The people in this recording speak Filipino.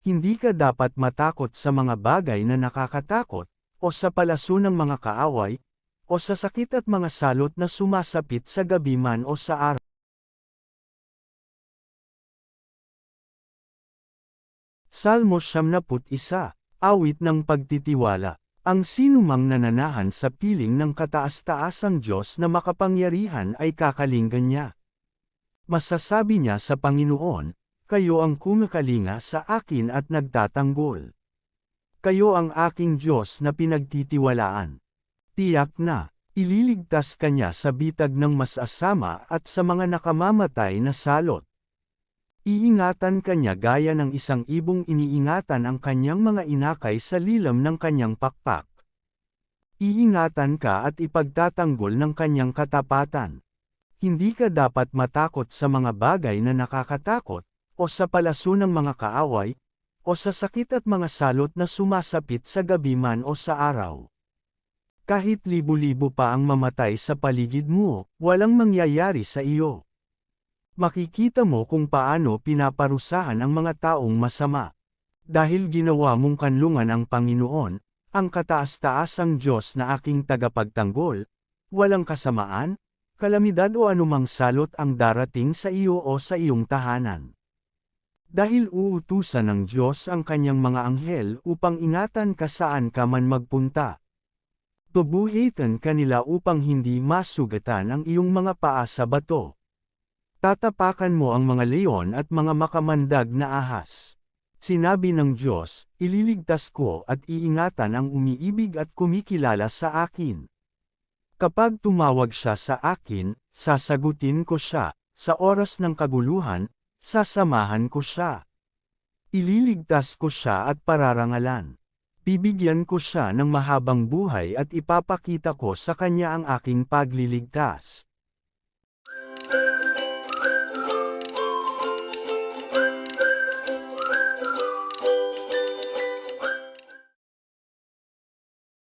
Hindi ka dapat matakot sa mga bagay na nakakatakot, o sa palaso ng mga kaaway, o sa sakit at mga salot na sumasapit sa gabi man o sa araw. Salmo 71, Awit ng Pagtitiwala. Ang sinumang nananahan sa piling ng kataas-taasang Diyos na makapangyarihan ay kakalinggan niya. Masasabi niya sa Panginoon, kayo ang kumakalinga sa akin at nagtatanggol. Kayo ang aking Diyos na pinagtitiwalaan. Tiyak na, ililigtas ka niya sa bitag ng masasama at sa mga nakamamatay na salot. Iingatan ka niya gaya ng isang ibong iniingatan ang kanyang mga inakay sa lilam ng kanyang pakpak. Iingatan ka at ipagtatanggol ng kanyang katapatan. Hindi ka dapat matakot sa mga bagay na nakakatakot, o sa palaso ng mga kaaway, o sa sakit at mga salot na sumasapit sa gabi man o sa araw. Kahit libo-libo pa ang mamatay sa paligid mo, walang mangyayari sa iyo. Makikita mo kung paano pinaparusahan ang mga taong masama. Dahil ginawa mong kanlungan ang Panginoon, ang kataas-taasang Diyos na aking tagapagtanggol, walang kasamaan, kalamidad o anumang salot ang darating sa iyo o sa iyong tahanan. Dahil uutusan ng Diyos ang kanyang mga anghel upang ingatan ka saan ka man magpunta. Tubuhitan kanila upang hindi masugatan ang iyong mga paa sa bato. Tatapakan mo ang mga leon at mga makamandag na ahas. Sinabi ng Diyos, ililigtas ko at iingatan ang umiibig at kumikilala sa akin. Kapag tumawag siya sa akin, sasagutin ko siya, sa oras ng kaguluhan, sasamahan ko siya. Ililigtas ko siya at pararangalan. Bibigyan ko siya ng mahabang buhay at ipapakita ko sa kanya ang aking pagliligtas.